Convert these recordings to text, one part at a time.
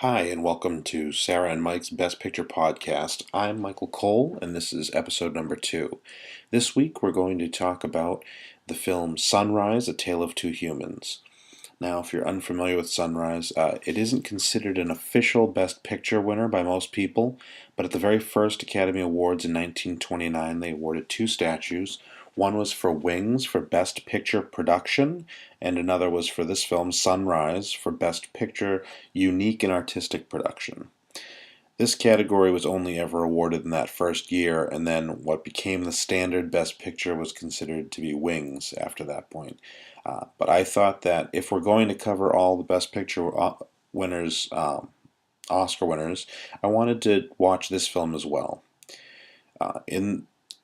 Hi, and welcome to Sarah and Mike's Best Picture podcast. I'm Michael Cole, and this is episode number 2. This week, we're going to talk about the film Sunrise, A Tale of Two Humans. Now, if you're unfamiliar with Sunrise, it isn't considered an official Best Picture winner by most people, but at the very first Academy Awards in 1929, they awarded two statues. One was for Wings for Best Picture Production, and another was for this film, Sunrise, for Best Picture Unique and Artistic Production. This category was only ever awarded in that first year, and then what became the standard Best Picture was considered to be Wings after that point. But I thought that if we're going to cover all the Best Picture winners, Oscar winners, I wanted to watch this film as well.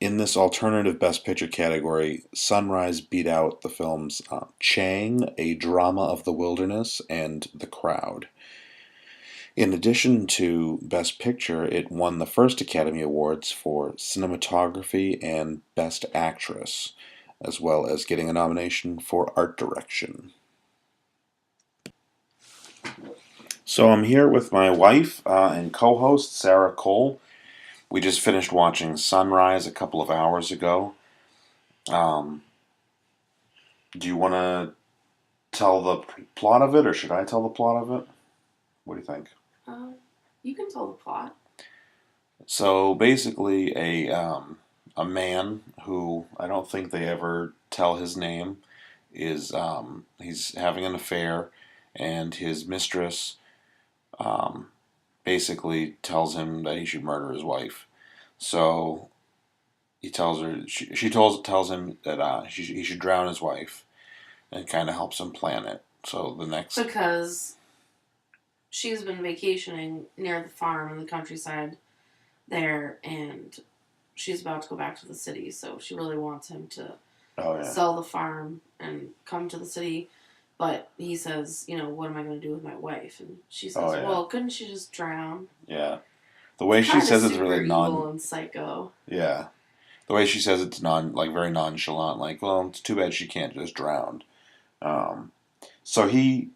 In this alternative Best Picture category, Sunrise beat out the films Chang, A Drama of the Wilderness, and The Crowd. In addition to Best Picture, it won the first Academy Awards for Cinematography and Best Actress, as well as getting a nomination for Art Direction. So I'm here with my wife and co-host, Sarah Cole. We just finished watching Sunrise a couple of hours ago. Do you want to tell the plot of it, or should I tell the plot of it? What do you think? You can tell the plot. So basically, a man who I don't think they ever tell his name is he's having an affair, and his mistress basically tells him that he should murder his wife. So he tells her she tells him that he should drown his wife, and kind of helps him plan it. So the next Because she's been vacationing near the farm in the countryside there, and she's about to go back to the city, so she really wants him to sell the farm and come to the city. But he says, what am I going to do with my wife? And she says, well, couldn't she just drown? Yeah. The way she says it's really evil and psycho. Yeah. The way she says it's very nonchalant, like, well, it's too bad she can't just drown. So he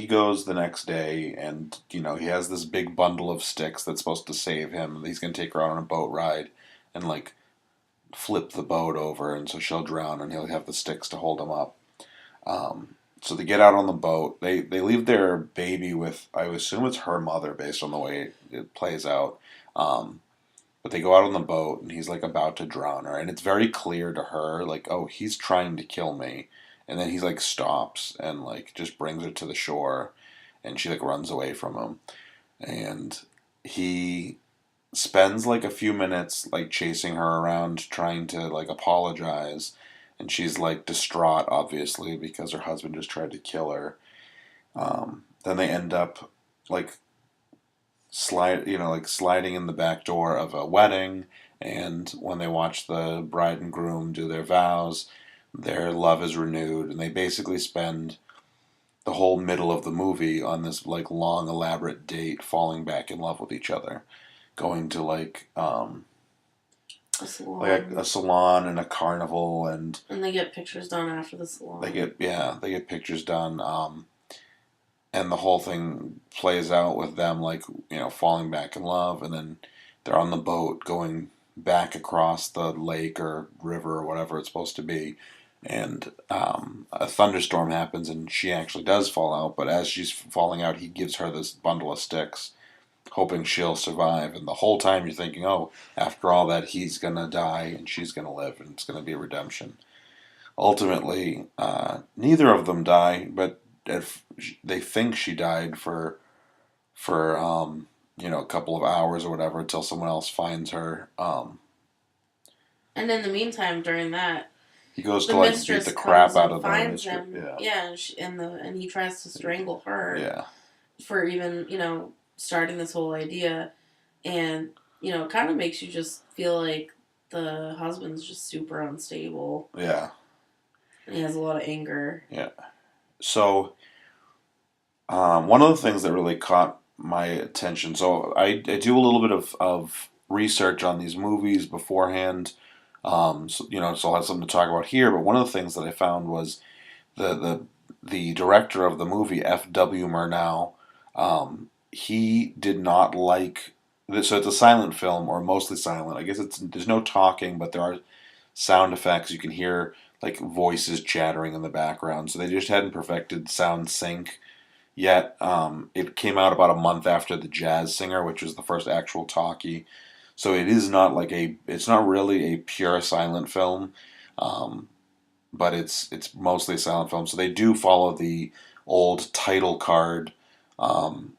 goes the next day, and he has this big bundle of sticks that's supposed to save him. He's gonna take her out on a boat ride, and like flip the boat over, and so she'll drown, and he'll have the sticks to hold him up. So they get out on the boat. They leave their baby with, I assume it's her mother, based on the way it plays out. But they go out on the boat, and he's like about to drown her, and it's very clear to her, like, oh, he's trying to kill me. And then he's like stops and like just brings her to the shore, and she like runs away from him. And he spends like a few minutes like chasing her around, trying to like apologize, and she's like distraught, obviously, because her husband just tried to kill her. Then they end up like sliding in the back door of a wedding, and when they watch the bride and groom do their vows, their love is renewed, and they basically spend the whole middle of the movie on this like long elaborate date, falling back in love with each other, going to a salon and a carnival, and they get pictures done after the salon. They get pictures done, and the whole thing plays out with them like falling back in love, and then they're on the boat going back across the lake or river or whatever it's supposed to be, and a thunderstorm happens, and she actually does fall out. But as she's falling out, he gives her this bundle of sticks, hoping she'll survive. And the whole time you're thinking, oh, after all that, he's gonna die and she's gonna live, and it's gonna be a redemption. Ultimately, neither of them die, but if they think she died for a couple of hours or whatever, until someone else finds her. And in the meantime, during that, he goes to like beat the crap out of the mistress. And he tries to strangle her. Yeah. For even starting this whole idea, and it kind of makes you just feel like the husband's just super unstable. Yeah. And he has a lot of anger. Yeah. So, one of the things that really caught my attention, so I do a little bit of research on these movies beforehand, so I'll have something to talk about here. But one of the things that I found was the director of the movie, F.W. Murnau, He did not like. So it's a silent film, or mostly silent. I guess there's no talking, but there are sound effects. You can hear like voices chattering in the background. So they just hadn't perfected sound sync yet. It came out about a month after The Jazz Singer, which was the first actual talkie. So it is not like it's not really a pure silent film, um, but it's mostly a silent film. So they do follow the old title card um,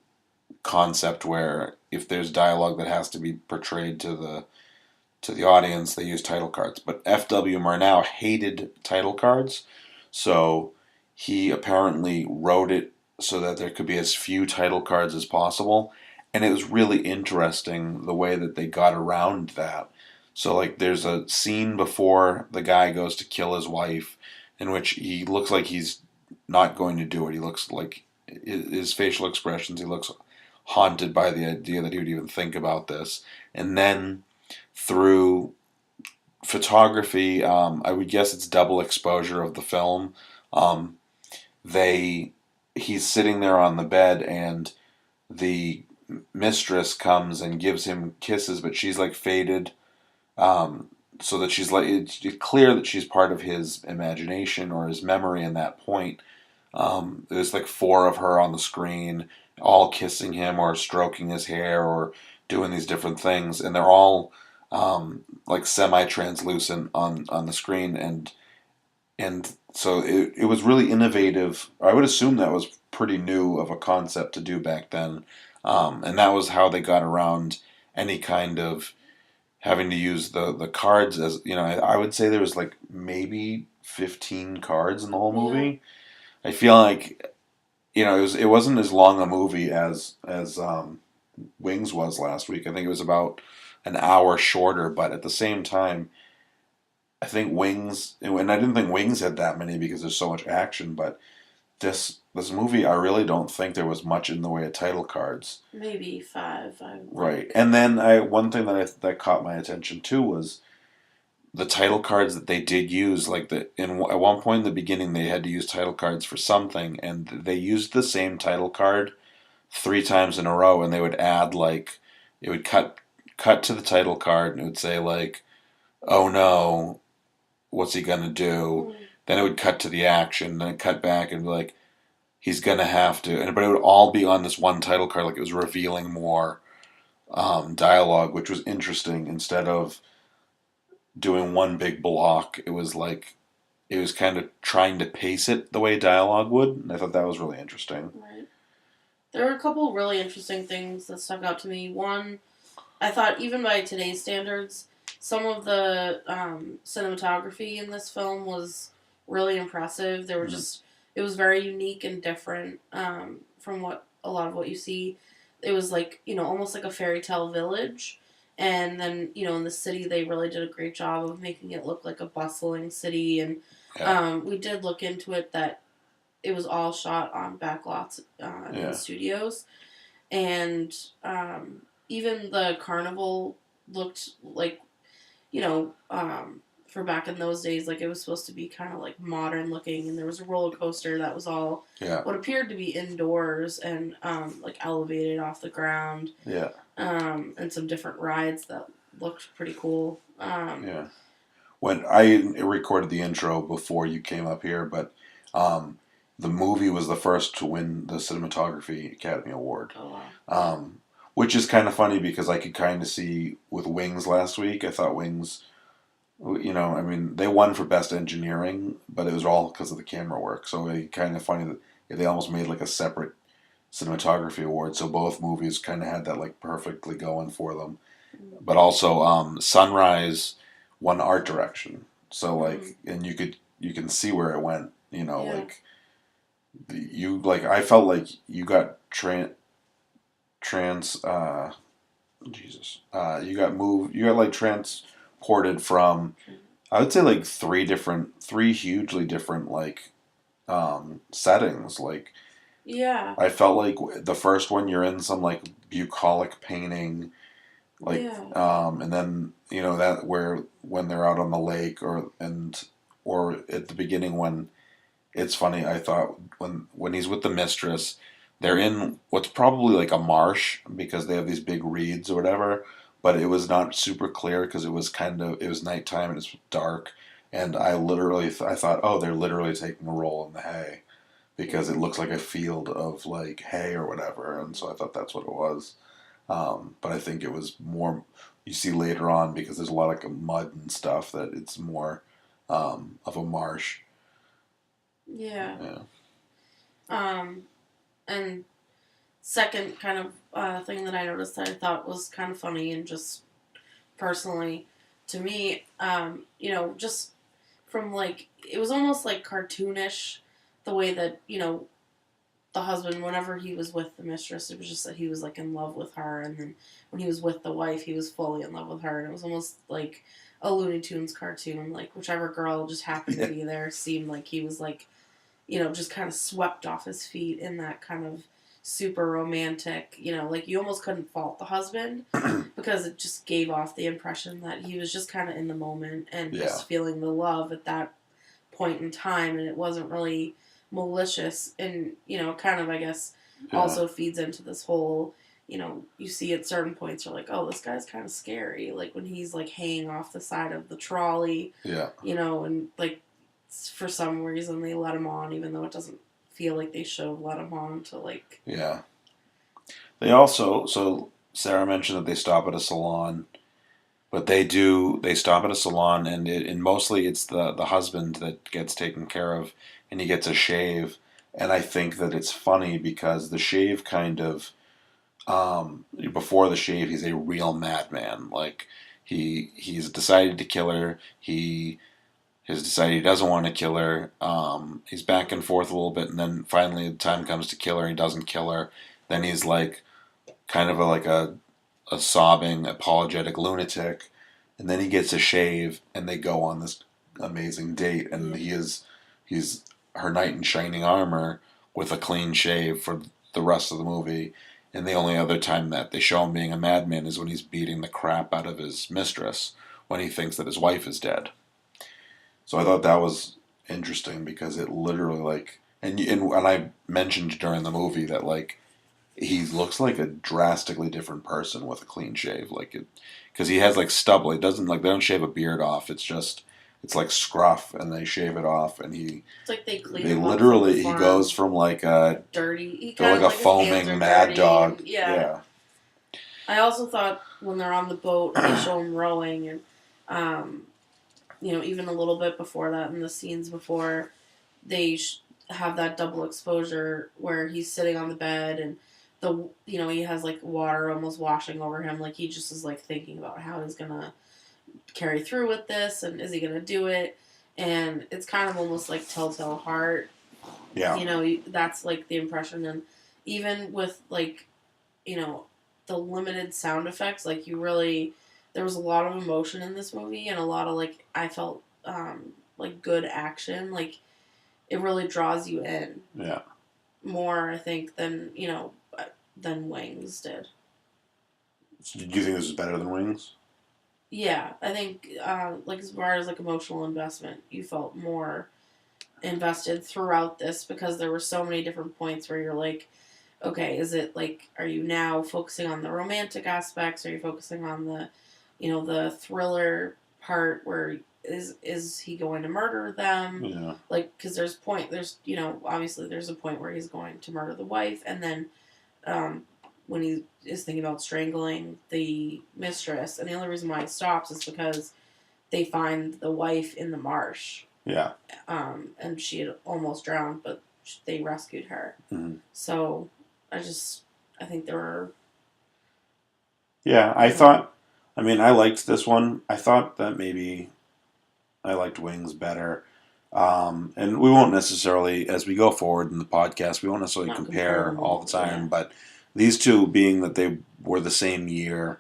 concept, where if there's dialogue that has to be portrayed to the audience, they use title cards. But F.W. Murnau hated title cards, so he apparently wrote it so that there could be as few title cards as possible. And it was really interesting the way that they got around that. So, like, there's a scene before the guy goes to kill his wife in which he looks like he's not going to do it. He looks like his facial expressions, he looks haunted by the idea that he would even think about this. And then through photography, I would guess it's double exposure of the film. Um, they He's sitting there on the bed, and the mistress comes and gives him kisses, but she's like faded, so that she's like it's clear that she's part of his imagination or his memory in that point. There's like four of her on the screen, all kissing him or stroking his hair or doing these different things, and they're all like semi-translucent on the screen, and so it was really innovative. I would assume that was pretty new of a concept to do back then, and that was how they got around any kind of having to use the cards. As you know, I would say there was like maybe 15 cards in the whole Yeah. movie. I feel like it wasn't as long a movie as Wings was last week. I think it was about an hour shorter, but at the same time, I think Wings, and I didn't think Wings had that many because there's so much action, but this movie, I really don't think there was much in the way of title cards. Maybe five. Right, and then one thing that caught my attention too was the title cards that they did use. Like at one point in the beginning, they had to use title cards for something, and they used the same title card three times in a row, and they would add like it would cut to the title card, and it would say like, "Oh no, what's he gonna do?" Mm. Then it would cut to the action, then it cut back and be like, "He's gonna have to," but it would all be on this one title card, like it was revealing more dialogue, which was interesting. Instead of doing one big block, it was like it was kind of trying to pace it the way dialogue would, and I thought that was really interesting. Right. There were a couple really interesting things that stuck out to me. One, I thought even by today's standards, some of the cinematography in this film was really impressive. There were just it was very unique and different from what a lot of what you see. It was like almost like a fairy tale village, and then in the city they really did a great job of making it look like a bustling city. And we did look into it that it was all shot on backlots in studios, and even the carnival looked like for back in those days, like it was supposed to be kind of like modern looking, and there was a roller coaster that was all what appeared to be indoors and like elevated off the ground, and some different rides that looked pretty cool. When I recorded the intro before you came up here, but the movie was the first to win the Cinematography Academy Award. Oh, wow. Which is kind of funny because I could kind of see with Wings last week. I thought Wings, I mean, they won for Best Engineering, but it was all because of the camera work. So it's kind of funny that they almost made like a separate cinematography award. So both movies kind of had that like perfectly going for them. Mm-hmm. But also, Sunrise won art direction. So like, and you can see where it went. Like I felt like you got you got like transported from, I would say, like three hugely different like settings. Like I felt like the first one you're in some like bucolic painting, like and then that where when they're out on the lake or at the beginning when it's funny, I thought when he's with the mistress, they're in what's probably like a marsh because they have these big reeds or whatever, but it was not super clear because it was nighttime and it's dark, and I thought, oh, they're literally taking a roll in the hay because it looks like a field of like hay or whatever, and so I thought that's what it was. But I think it was more you see later on because there's a lot of mud and stuff that it's more of a marsh. Yeah. Yeah. And second kind of thing that I noticed that I thought was kind of funny and just personally to me, just from like it was almost like cartoonish the way that the husband, whenever he was with the mistress, it was just that he was like in love with her, and then when he was with the wife, he was fully in love with her, and it was almost like a Looney Tunes cartoon. Like whichever girl just happened to be there seemed like he was like, just kind of swept off his feet in that kind of super romantic, like you almost couldn't fault the husband because it just gave off the impression that he was just kind of in the moment and just feeling the love at that point in time, and it wasn't really malicious, and kind of I guess also feeds into this whole you see at certain points you're like, oh, this guy's kind of scary, like when he's like hanging off the side of the trolley, and like for some reason they let him on even though it doesn't feel like they should have let him on to like they also, so Sarah mentioned that they stop at a salon. But they stop at a salon, and mostly it's the husband that gets taken care of, and he gets a shave. And I think that it's funny because the shave kind of, before the shave, he's a real madman. Like, he's decided to kill her. He has decided he doesn't want to kill her. He's back and forth a little bit, and then finally the time comes to kill her. He doesn't kill her. Then he's like, kind of like a sobbing, apologetic lunatic, and then he gets a shave, and they go on this amazing date, and he's her knight in shining armor with a clean shave for the rest of the movie. And the only other time that they show him being a madman is when he's beating the crap out of his mistress when he thinks that his wife is dead. So I thought that was interesting because it literally like and I mentioned during the movie that like he looks like a drastically different person with a clean shave, like it, because he has like stubble. He doesn't like they don't shave a beard off. It's like scruff, and they shave it off, and it's like they clean. They literally he goes from like a dirty, to like a foaming mad dog. Yeah. I also thought when they're on the boat, they show him rowing, and even a little bit before that, in the scenes before, they have that double exposure where he's sitting on the bed and he has like water almost washing over him, like he just is like thinking about how he's gonna carry through with this and is he gonna do it, and it's kind of almost like Telltale Heart. That's like the impression, and even with like the limited sound effects, like there was a lot of emotion in this movie and a lot of like I felt like good action, like it really draws you in more I think than Wings did. Do you think this is better than Wings? Yeah, I think like as far as like emotional investment, you felt more invested throughout this because there were so many different points where you're like, okay, is it like, are you now focusing on the romantic aspects? Are you focusing on the thriller part where is he going to murder them? Yeah. Like, because there's obviously there's a point where he's going to murder the wife, and then when he is thinking about strangling the mistress, and the only reason why he stops is because they find the wife in the marsh. Yeah. And she had almost drowned, but they rescued her. Mm-hmm. So I think there were. Yeah, I liked this one. I thought that maybe I liked Wings better. And we won't necessarily, as we go forward in the podcast, we won't necessarily compare all the time, but these two, being that they were the same year,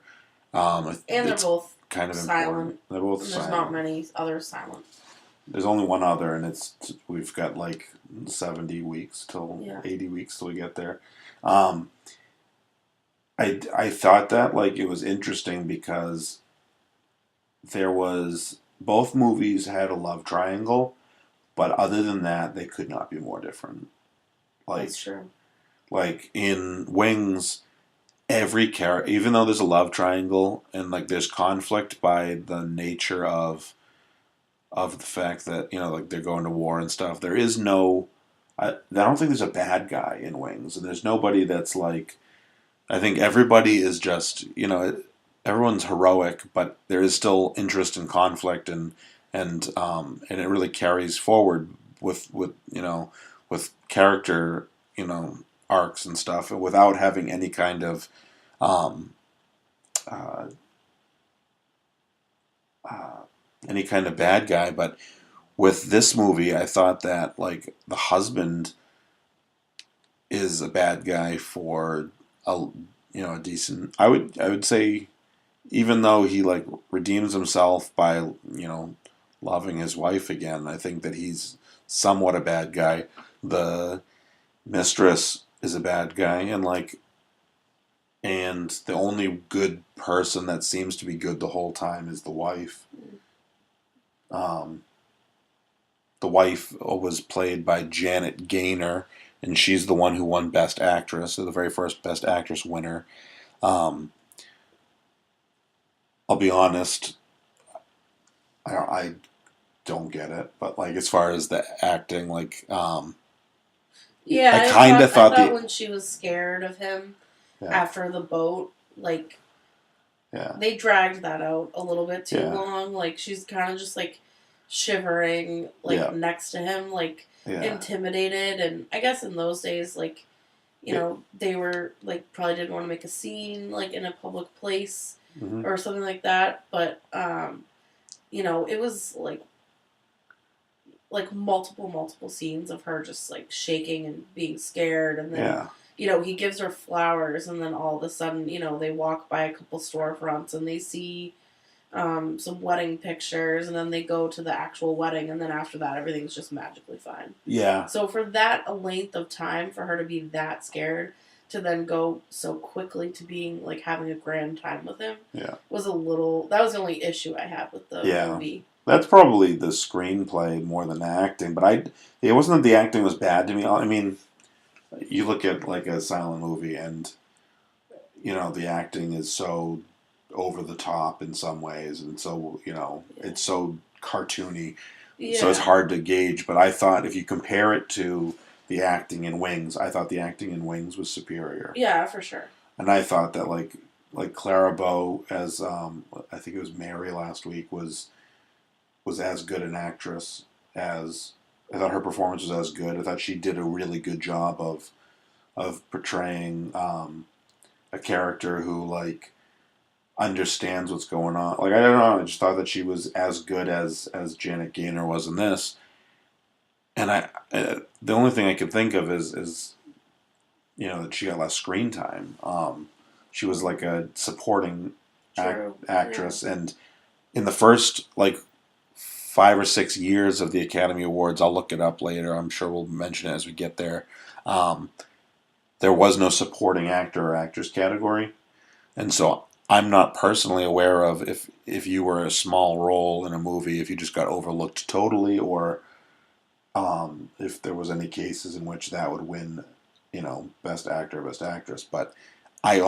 and they're both kind of silent. Important. They're both and silent. There's not many others silent. There's only one other, and we've got like 70 weeks till 80 weeks till we get there. I thought that like it was interesting because both movies had a love triangle, but other than that, they could not be more different. Like, that's true. like in Wings, every character, even though there's a love triangle and like there's conflict by the nature of the fact that like they're going to war and stuff. There is no, I don't think there's a bad guy in Wings, and there's nobody that's like. I think everybody is just everyone's heroic, but there is still interest and conflict, and it really carries forward with character arcs and stuff, without having any kind of um, uh, uh, any kind of bad guy. But with this movie, I thought that like the husband is a bad guy for a a decent. I would say, even though he like redeems himself by loving his wife again, I think that he's somewhat a bad guy. The mistress is a bad guy, and the only good person that seems to be good the whole time is the wife. Um, the wife was played by Janet Gaynor, and she's the one who won Best Actress, so the very first Best Actress winner. Um, I'll be honest, I don't get it, but like as far as the acting, Yeah, I kind of thought I thought the when she was scared of him yeah after the boat, like yeah they dragged that out a little bit too yeah long. Like she's kind of just like shivering, like yeah next to him, like yeah intimidated. And I guess in those days, like it, they were like probably didn't want to make a scene like in a public place mm-hmm. or something like that. But it was like multiple scenes of her just like shaking and being scared, and then yeah he gives her flowers, and then all of a sudden they walk by a couple storefronts and they see some wedding pictures, and then they go to the actual wedding, and then after that everything's just magically fine. yeah So for that a length of time, for her to be that scared to then go so quickly to being like having a grand time with him yeah was that was the only issue I had with the yeah. movie. That's probably the screenplay more than the acting, but it wasn't that the acting was bad to me. I mean, you look at like a silent movie, and the acting is so over the top in some ways, and so it's so cartoony, so it's hard to gauge. But I thought if you compare it to the acting in Wings, I thought the acting in Wings was superior. Yeah, for sure. And I thought that like Clara Bow as I think it was Mary last week was as good an actress as I thought her performance was as good. I thought she did a really good job of portraying a character who like understands what's going on. Like I don't know, I just thought that she was as good as Janet Gaynor was in this. And the only thing I could think of is that she got less screen time. She was like a supporting actress, and in the first like 5 or 6 years of the Academy Awards, I'll look it up later. I'm sure we'll mention it as we get there. There was no supporting actor or actress category, and so I'm not personally aware of if you were a small role in a movie, if you just got overlooked totally, or if there was any cases in which that would win, best actor, best actress. But I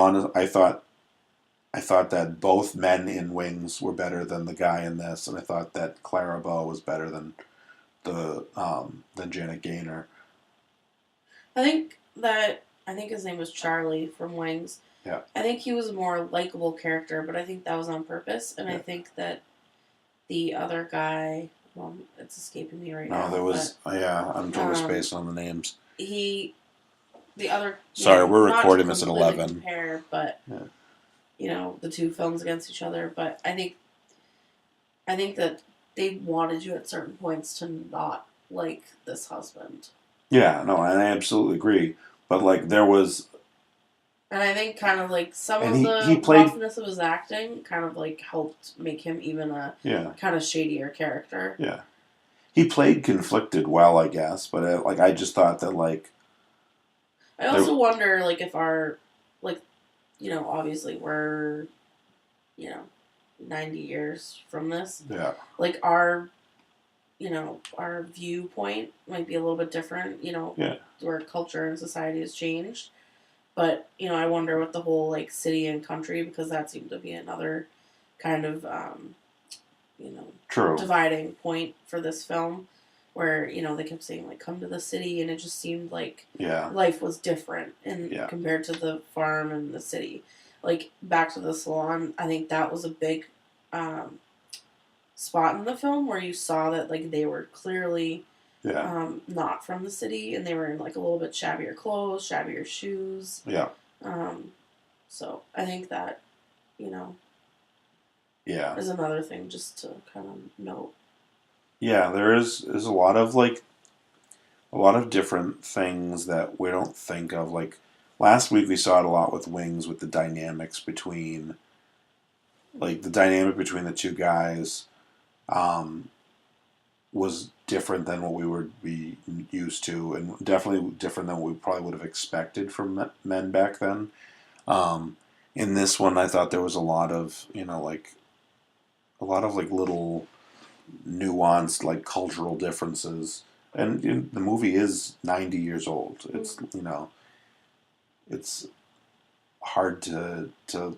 thought that both men in Wings were better than the guy in this, and I thought that Clara Bow was better than Janet Gaynor. I think his name was Charlie from Wings. Yeah. I think he was a more likable character, but I think that was on purpose, and I think that the other guy, well, it's escaping me right now. No, there was I'm totally spacing on the names. The other. Sorry, we're recording this at 11. Compare, but the two films against each other. But I think that they wanted you at certain points to not like this husband. Yeah, no, and I absolutely agree. But like there was, and I think kind of like some of the roughness of his acting kind of like helped make him even a kind of shadier character. Yeah, he played conflicted well, I guess. But I just thought that like. I also wonder like if our obviously we're 90 years from this. Yeah. Like our viewpoint might be a little bit different, where culture and society has changed. But I wonder with the whole like city and country, because that seemed to be another kind of True. dividing point for this film, where they kept saying like come to the city, and it just seemed like life was different compared to the farm and the city. Like Back to the Salon, I think that was a big spot in the film where you saw that like they were clearly not from the city, and they were in like a little bit shabbier clothes, shabbier shoes. So I think that is another thing just to kind of note. Yeah, there's a lot of like a lot of different things that we don't think of. Like last week we saw it a lot with Wings, with the dynamics between the two guys was different than what we would be used to, and definitely different than what we probably would have expected from men back then. In this one, I thought there was a lot of like little nuanced like cultural differences, and the movie is 90 years old. It's it's hard to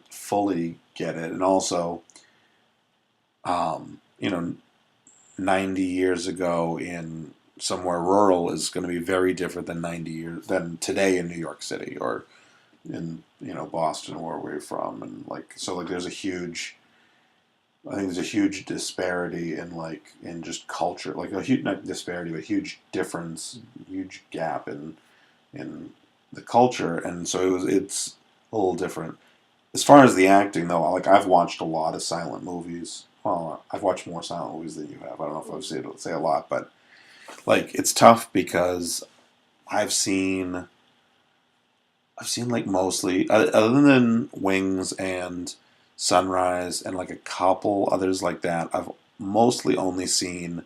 fully get it, and also 90 years ago in somewhere rural is going to be very different than 90 years than today in New York City or in Boston, where we're from, and like so like there's a huge. I think there's a huge disparity in just culture, like a huge not disparity, but huge difference, huge gap in the culture, and so it's a little different. As far as the acting, though, like I've watched a lot of silent movies. Well, I've watched more silent movies than you have. I don't know if I would say a lot, but like it's tough because I've seen like mostly other than Wings and Sunrise and like a couple others like that. I've mostly only seen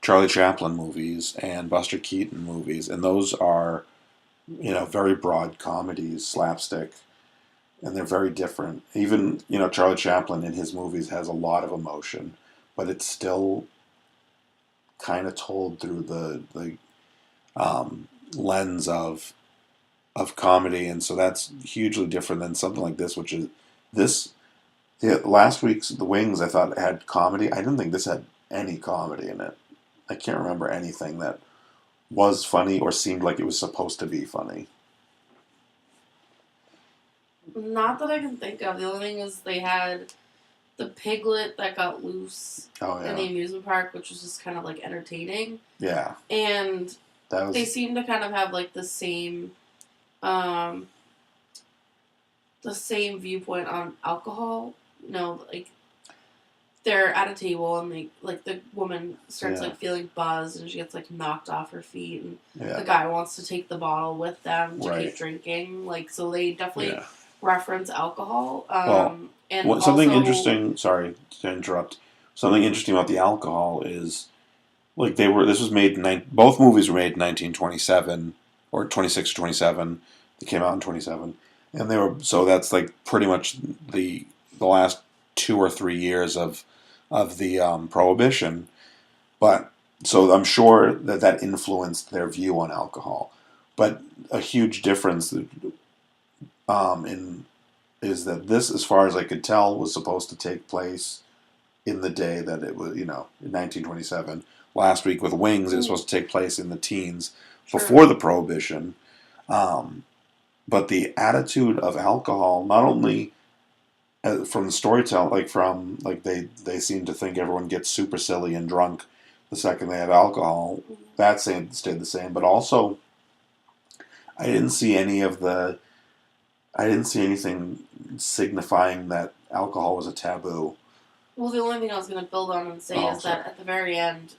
Charlie Chaplin movies and Buster Keaton movies, and those are very broad comedies, slapstick, and they're very different. Even Charlie Chaplin in his movies has a lot of emotion, but it's still kind of told through the lens of comedy, and so that's hugely different than something like this, which is this. Yeah, last week's The Wings I thought had comedy. I didn't think this had any comedy in it. I can't remember anything that was funny or seemed like it was supposed to be funny. Not that I can think of. The only thing is they had the piglet that got loose in the amusement park, which was just kind of like entertaining. Yeah. And they seem to kind of have like the same viewpoint on alcohol. Like they're at a table and they like the woman starts like feeling buzzed and she gets like knocked off her feet, and the guy wants to take the bottle with them to keep drinking. Like so they definitely reference alcohol. And something interesting. Sorry to interrupt. Something interesting about the alcohol is like this was made both movies were made in 1927 or 26 or 27. They came out in 27, and that's like pretty much the last 2 or 3 years of the Prohibition. But so I'm sure that influenced their view on alcohol. But a huge difference is that this, as far as I could tell, was supposed to take place in the day that it was, in 1927. Last week with Wings, it was supposed to take place in the teens before the Prohibition. But the attitude of alcohol, not only from the storytelling, they seem to think everyone gets super silly and drunk the second they have alcohol. That stayed the same, but also I didn't see anything signifying that alcohol was a taboo. Well, the only thing I was going to build on and say is that at the very end,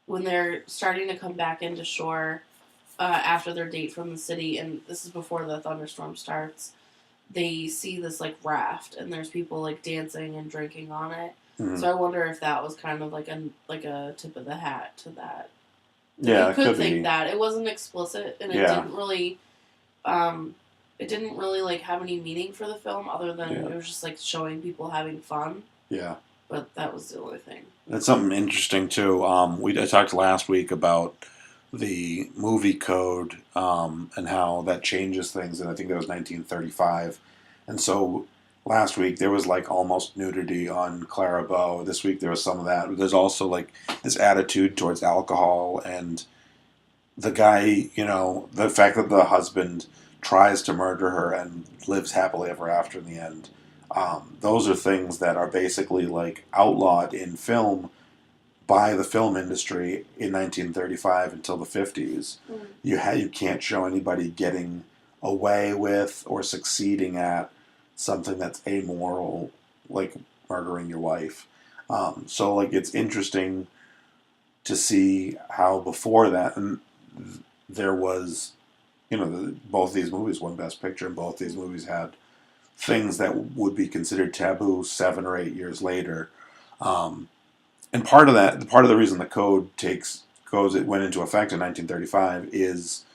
when they're starting to come back into shore after their date from the city, and this is before the thunderstorm starts, they see this like raft, and there's people like dancing and drinking on it. Mm-hmm. So I wonder if that was kind of like a tip of the hat to that. Yeah, you could think that it wasn't explicit, and it didn't really. It didn't really like have any meaning for the film, other than it was just like showing people having fun. Yeah. But that was the only thing. That's something interesting too. I talked last week about the movie code and how that changes things. And I think that was 1935. And so last week there was like almost nudity on Clara Bow. This week there was some of that. But there's also like this attitude towards alcohol and the guy, the fact that the husband tries to murder her and lives happily ever after in the end. Those are things that are basically like outlawed in film by the film industry in 1935 until the 50s. Mm. You can't show anybody getting away with or succeeding at something that's amoral, like murdering your wife. So like it's interesting to see how before that and there was, both these movies won Best Picture, and both these movies had things that would be considered taboo 7 or 8 years later. And part of the reason the code it went into effect in 1935 is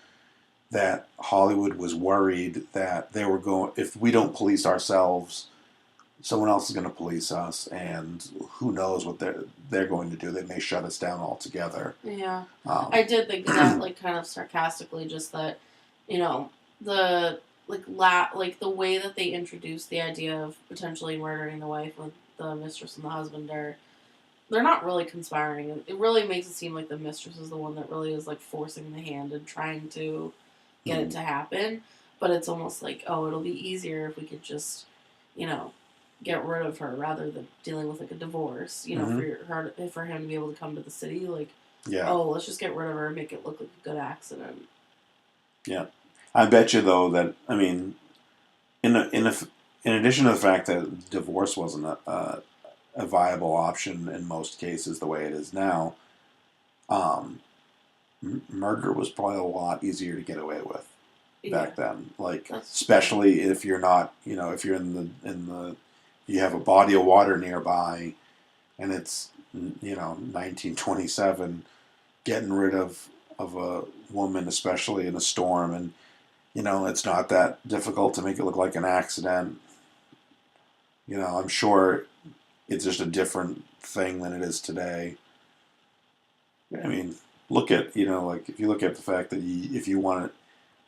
that Hollywood was worried that they were going, if we don't police ourselves, someone else is going to police us, and who knows what they're going to do. They may shut us down altogether. Yeah. I did think of that, like, kind of sarcastically, just that, the the way that they introduced the idea of potentially murdering the wife with the mistress and the husband they're not really conspiring. It really makes it seem like the mistress is the one that really is like forcing the hand and trying to get it to happen. But it's almost like, oh, it'll be easier if we could just, get rid of her rather than dealing with like a divorce. For him to be able to come to the city, like, oh, let's just get rid of her and make it look like a good accident. Yeah, I bet you though that in addition to the fact that divorce wasn't a viable option in most cases the way it is now, murder was probably a lot easier to get away with back then. Like, especially if you're not, if you're you have a body of water nearby, and it's 1927, getting rid of a woman, especially in a storm, and it's not that difficult to make it look like an accident. I'm sure it's just a different thing than it is today. I mean, look at, like if you look at the fact that if you want to,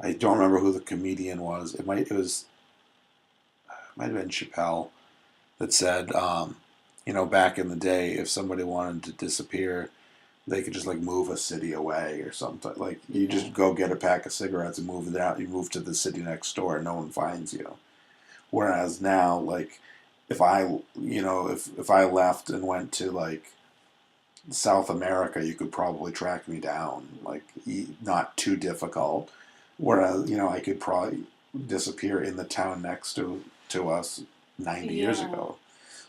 I don't remember who the comedian was. It might have been Chappelle that said, back in the day, if somebody wanted to disappear, they could just like move a city away or something. Like you just go get a pack of cigarettes and move it out. You move to the city next door, and no one finds you. Whereas now, like, if I left and went to like South America, you could probably track me down, like not too difficult. Whereas I could probably disappear in the town next to us 90 years ago.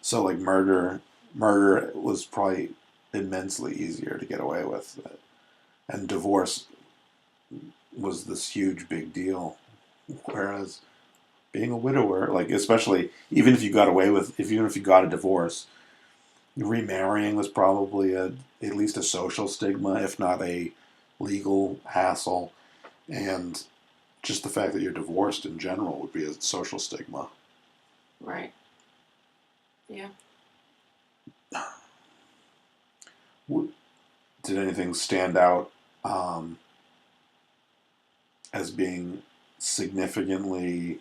So like murder was probably immensely easier to get away with, and divorce was this huge big deal. Whereas being a widower, like especially even if you got a divorce, remarrying was probably at least a social stigma, if not a legal hassle, and just the fact that you're divorced in general would be a social stigma. Right. Yeah. Did anything stand out as being significantly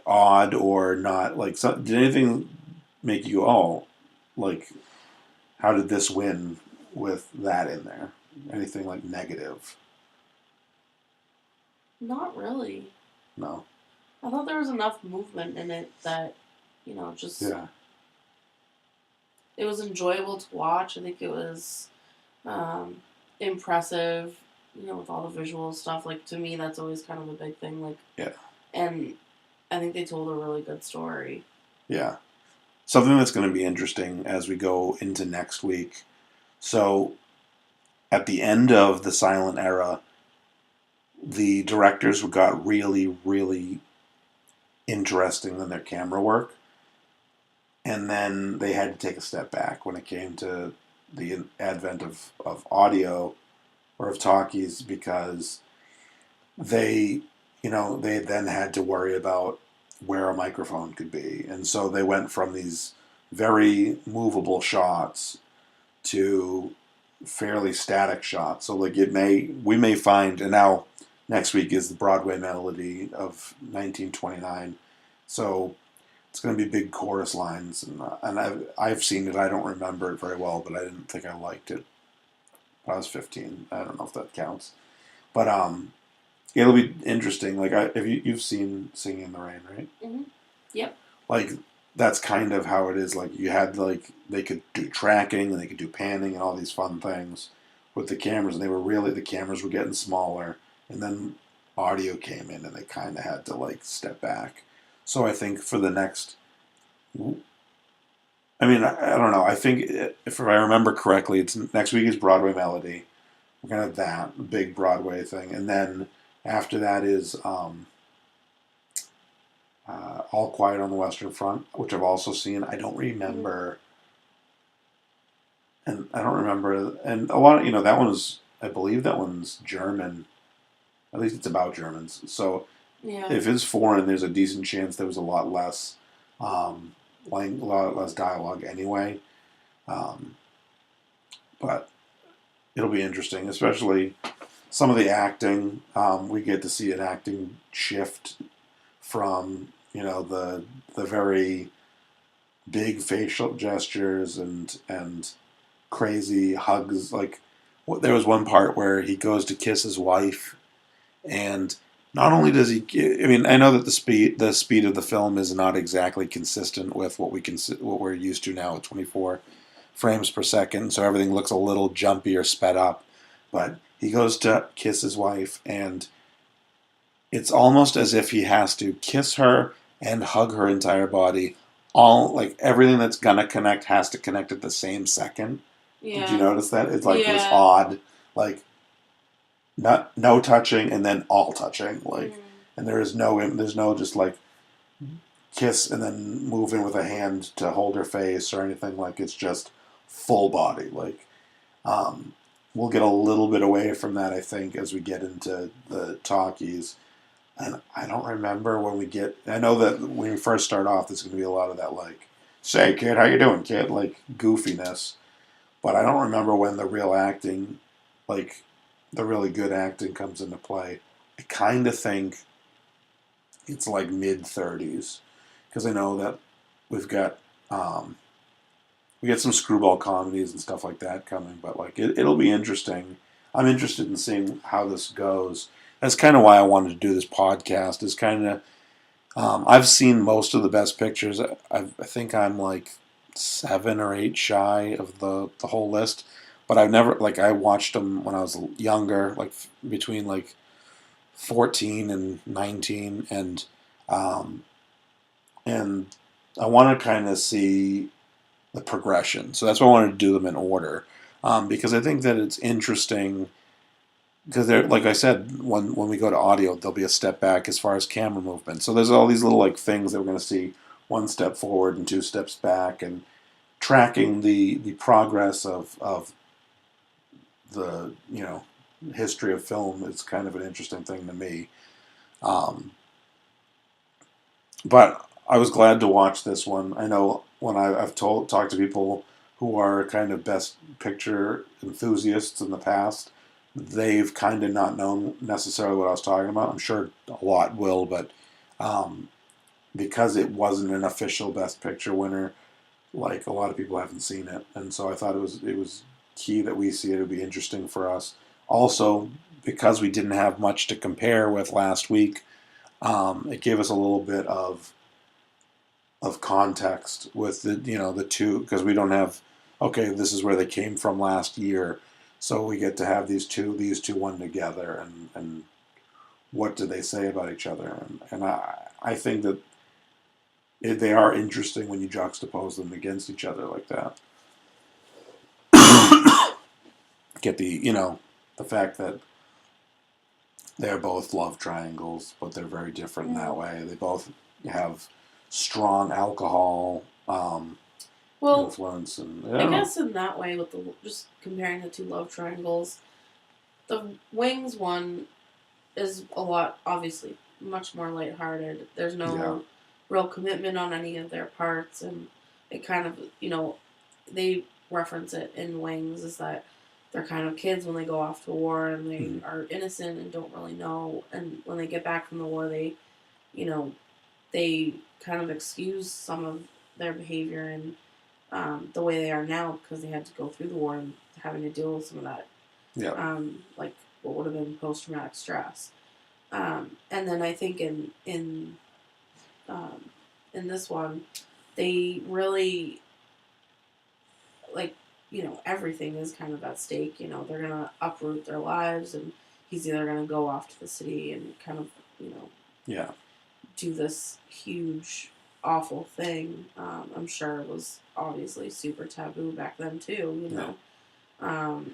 odd or not? Like, did anything make you go, oh, like, how did this win with that in there? Anything like negative? Not really. No. I thought there was enough movement in it that, just... Yeah. It was enjoyable to watch. I think it was impressive, with all the visual stuff. Like, to me, that's always kind of a big thing. Like, yeah. And I think they told a really good story. Yeah. Something that's going to be interesting as we go into next week. So, at the end of the silent era, the directors got really, really interesting in their camera work. And then they had to take a step back when it came to the advent of audio or of talkies, because they then had to worry about where a microphone could be. And so they went from these very movable shots to fairly static shot. So like we may find, and now next week is the Broadway Melody of 1929. So it's going to be big chorus lines, and I've seen it. I don't remember it very well, but I didn't think I liked it. I was 15. I don't know if that counts, but it'll be interesting. Like you've seen Singing in the Rain, right? Mm-hmm. Yep. Like that's kind of how it is. Like you had like they could do tracking and they could do panning and all these fun things with the cameras, and the cameras were getting smaller, and then audio came in, and they kind of had to like step back. So I think for the next, I mean, I don't know. I think if I remember correctly, it's next week is Broadway Melody. We're gonna have that big Broadway thing, and then after that is All Quiet on the Western Front, which I've also seen. I don't remember, and I don't remember, and a lot of that one is. I believe that one's German. At least it's about Germans. So yeah. If it's foreign, there's a decent chance there was a lot less, a lot less dialogue anyway. But it'll be interesting, especially some of the acting. We get to see an acting shift from the very big facial gestures and crazy hugs. Like there was one part where he goes to kiss his wife, and not only does he, I mean, I know that the speed of the film is not exactly consistent with what we're used to now at 24 frames per second, so everything looks a little jumpy or sped up. But he goes to kiss his wife, and it's almost as if he has to kiss her and hug her entire body. All like everything that's gonna connect has to connect at the same second. Yeah. Did you notice that? It's like this odd, like no touching and then all touching, like, and there's no just like kiss and then move in with a hand to hold her face or anything. Like it's just full body. Like we'll get a little bit away from that, I think, as we get into the talkies. And I don't remember when we get. I know that when we first start off, there's going to be a lot of that, like, "Say, kid, how you doing, kid?" Like goofiness. But I don't remember when the real acting, like the really good acting, comes into play. I kind of think it's like mid-30s, because I know that we've got we get some screwball comedies and stuff like that coming. But like it'll be interesting. I'm interested in seeing how this goes. That's kind of why I wanted to do this podcast. Is kind of I've seen most of the best pictures. I think I'm like 7 or 8 shy of the whole list, but I've never like I watched them when I was younger, like between like 14 and 19, and I want to kind of see the progression. So that's why I wanted to do them in order, because I think that it's interesting. Because they're like I said, when we go to audio, there'll be a step back as far as camera movement. So there's all these little like things that we're going to see: 1 step forward and 2 steps back, and tracking the progress of the history of film is kind of an interesting thing to me. But I was glad to watch this one. I know when I've talked to people who are kind of best picture enthusiasts in the past, they've kind of not known necessarily what I was talking about. I'm sure a lot will, but because it wasn't an official Best Picture winner, like a lot of people haven't seen it, and so I thought it was key that we see it. It would be interesting for us. Also, because we didn't have much to compare with last week, it gave us a little bit of context with the two, because we don't have, okay, this is where they came from last year, so we get to have these two one together, and what do they say about each other, and I think that they are interesting when you juxtapose them against each other like that. Get the fact that they're both love triangles, but they're very different in that way. They both have strong alcohol influence, and I guess in that way, with just comparing the 2 love triangles, the Wings one is a lot, obviously, much more lighthearted. There's no real commitment on any of their parts, and it kind of, they reference it in Wings, is that they're kind of kids when they go off to war and they are innocent and don't really know. And when they get back from the war, they, you know, they kind of excuse some of their behavior and the way they are now because they had to go through the war and having to deal with some of that. Yeah. Like what would have been post traumatic stress. And then I think in this one, they really like, you know, everything is kind of at stake. You know, they're gonna uproot their lives, and he's either gonna go off to the city and kind of, you know, yeah, do this huge, awful thing. I'm sure it was obviously super taboo back then too. You know.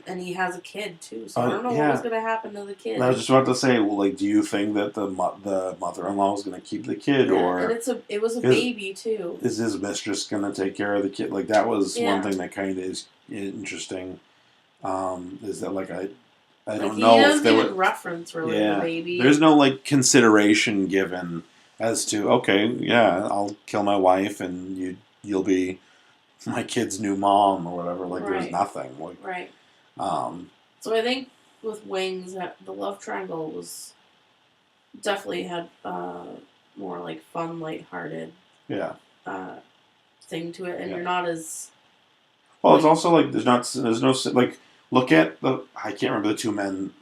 And he has a kid too, so I don't know what was going to happen to the kid. I was just about to say, well, like, do you think that the mother-in-law was going to keep the kid, or and it was a baby too? Is his mistress going to take care of the kid? Like, that was one thing that kind of is interesting. Is that like I don't know if there was reference really the baby. There's no like consideration given as to I'll kill my wife and you'll be my kid's new mom or whatever. Like there's nothing. Like, right. So I think with Wings, the love triangle was definitely had more like fun, lighthearted thing to it, and you're not as well. It's also like there's no like look at I can't remember the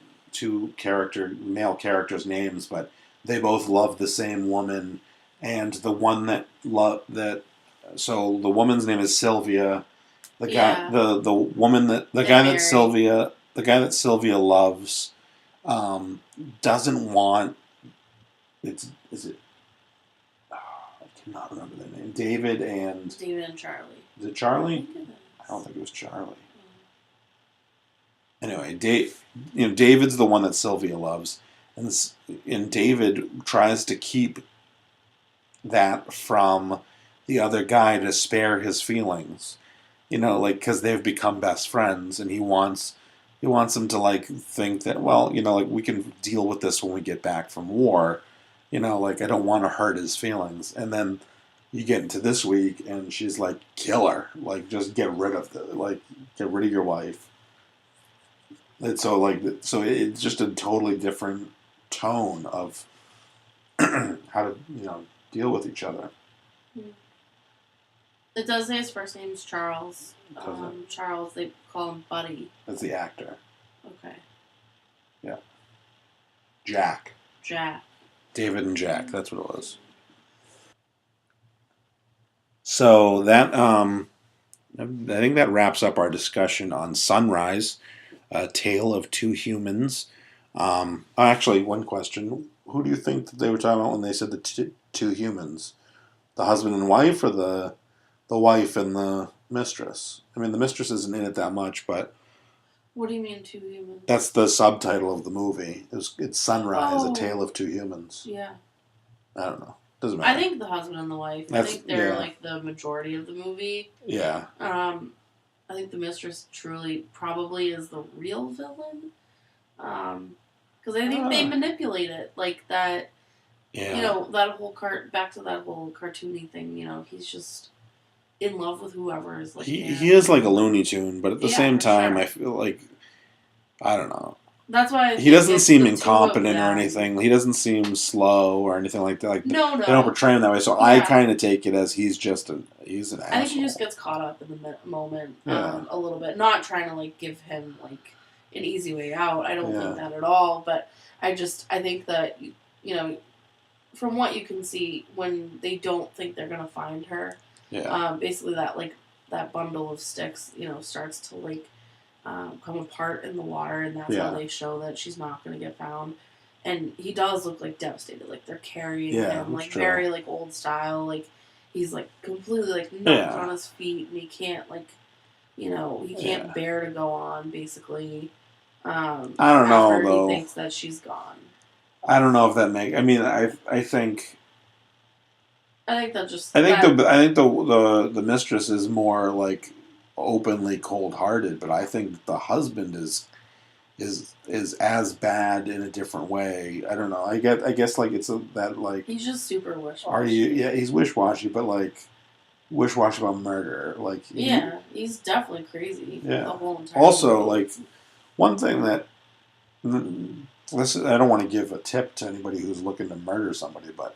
male characters' names, but they both love the same woman, and the one so the woman's name is Sylvia. The guy, the woman the guy that Sylvia loves, doesn't want. I cannot remember their name. David and Charlie. Is it Charlie? I don't think it was Charlie. Anyway, David's the one that Sylvia loves, and David tries to keep that from the other guy to spare his feelings, you know, like because they've become best friends, and he wants him to like think that, well, you know, like we can deal with this when we get back from war, you know, like I don't want to hurt his feelings. And then you get into this week, and she's like, kill her, like just get rid of your wife. And so it's just a totally different tone of how to deal with each other. It does say his first name is Charles. Charles, they call him Buddy. That's the actor. Okay. Yeah. Jack. Jack. David and Jack. That's what it was. So that I think that wraps up our discussion on Sunrise, A Tale of Two Humans. Actually, one question: who do you think that they were talking about when they said the two humans? The husband and wife, or the wife and the mistress? I mean, the mistress isn't in it that much, but what do you mean two humans? That's the subtitle of the movie. It's Sunrise, A Tale of Two Humans. Yeah. I don't know. Doesn't matter. I think the husband and the wife. I think they're like the majority of the movie. Yeah. I think the mistress truly probably is the real villain. Because I think they manipulate it like that. Yeah. You know, that whole back to that whole cartoony thing. You know, he's just in love with whoever is like. He is like a Looney Tune, but at the same time, I feel like I don't know. That's why he doesn't seem incompetent or anything. He doesn't seem slow or anything like that. Like no. They don't portray him that way. So I kind of take it as he's an asshole. I think he just gets caught up in the moment a little bit. Not trying to like give him like an easy way out. I don't think that at all. But I think that you know, from what you can see, when they don't think they're gonna find her, basically that bundle of sticks, you know, starts to like. Come apart in the water, and that's how they show that she's not going to get found. And he does look like devastated, like they're carrying him, like very like old style, like he's like completely like knocked on his feet, and he can't like, you know, he can't bear to go on. Basically, I don't know though. He thinks that she's gone. I don't know if that makes. I mean, I think. I think that just. I think the mistress is more like openly cold-hearted, but I think the husband is as bad in a different way. I don't know. I guess like it's that like he's just super wish-washy. Yeah, he's wish-washy, but like wish-washy about murder. Like he's definitely crazy. Yeah. The whole entire also, movie. like one thing that listen, I don't want to give a tip to anybody who's looking to murder somebody, but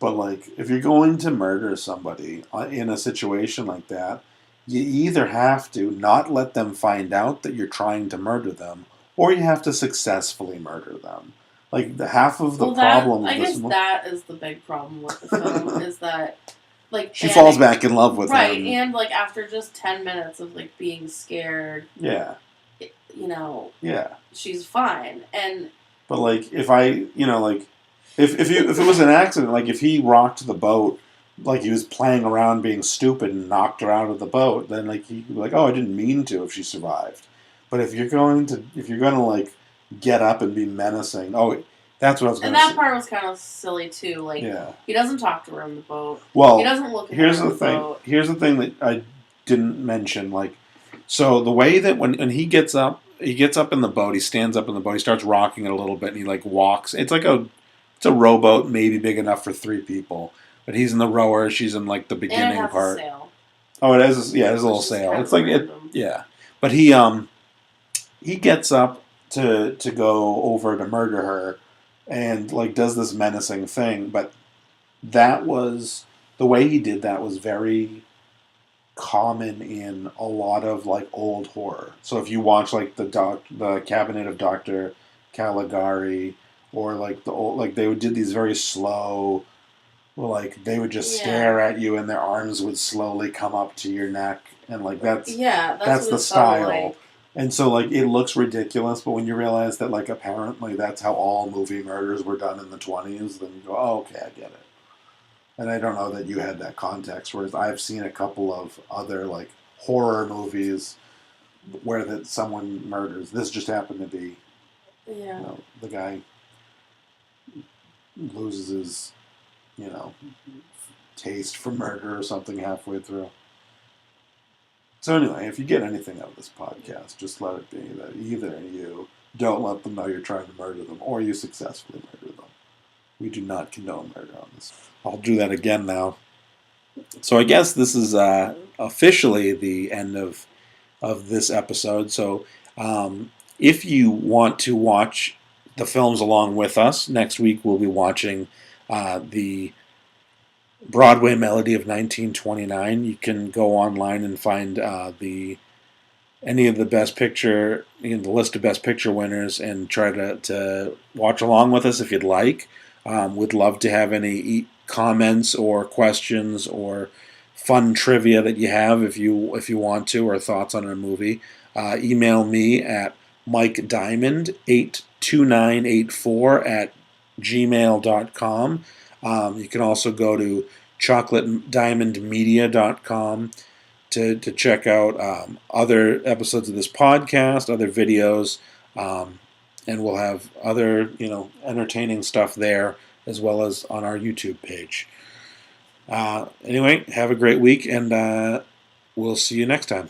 like if you're going to murder somebody in a situation like that, you either have to not let them find out that you're trying to murder them, or you have to successfully murder them. Like the half of the problem. I guess that is the big problem with the film is that like she falls back in love with him. Right, and like after just 10 minutes of like being scared. Yeah. You know. Yeah. She's fine, and. But like if I, like. If it was an accident, like if he rocked the boat, like he was playing around being stupid and knocked her out of the boat, then like he like, oh, I didn't mean to if she survived. But if you're going to like get up and be menacing, that's what I was going to say. And that part was kind of silly too. Like he doesn't talk to her on the boat. Well, he doesn't look at here's her on the thing. Boat. Here's the thing that I didn't mention. Like, so the way that when he gets up in the boat, he stands up in the boat, he starts rocking it a little bit, and he like walks. It's a rowboat, maybe big enough for 3 people. But he's in the rower. She's in like the beginning and it has part. A sail. Oh, it has. Yeah, it has a little sail. It's like yeah. But he gets up to go over to murder her, and like does this menacing thing. But that was the way he did that was very common in a lot of like old horror. So if you watch like the Cabinet of Dr. Caligari. Or like the old, like they did these very slow, like they would just stare at you and their arms would slowly come up to your neck and like that's the style. Like. And so like it looks ridiculous, but when you realize that like apparently that's how all movie murders were done in the 20s, then you go, oh, okay, I get it. And I don't know that you had that context, whereas I've seen a couple of other like horror movies where that someone murders. This just happened to be, the guy loses his, taste for murder or something halfway through. So anyway, if you get anything out of this podcast, just let it be that either you don't let them know you're trying to murder them or you successfully murder them. We do not condone murder on this. I'll do that again now. So I guess this is officially the end of this episode. So if you want to watch the films along with us, next week we'll be watching the Broadway Melody of 1929. You can go online and find any of the Best Picture, the list of Best Picture winners, and try to watch along with us if you'd like. We'd love to have any comments or questions or fun trivia that you have if you want to, or thoughts on a movie. Email me at MikeDiamond82984@gmail.com. You can also go to ChocolateDiamondMedia.com to check out other episodes of this podcast, other videos, and we'll have other entertaining stuff there as well as on our YouTube page. Anyway, have a great week, and we'll see you next time.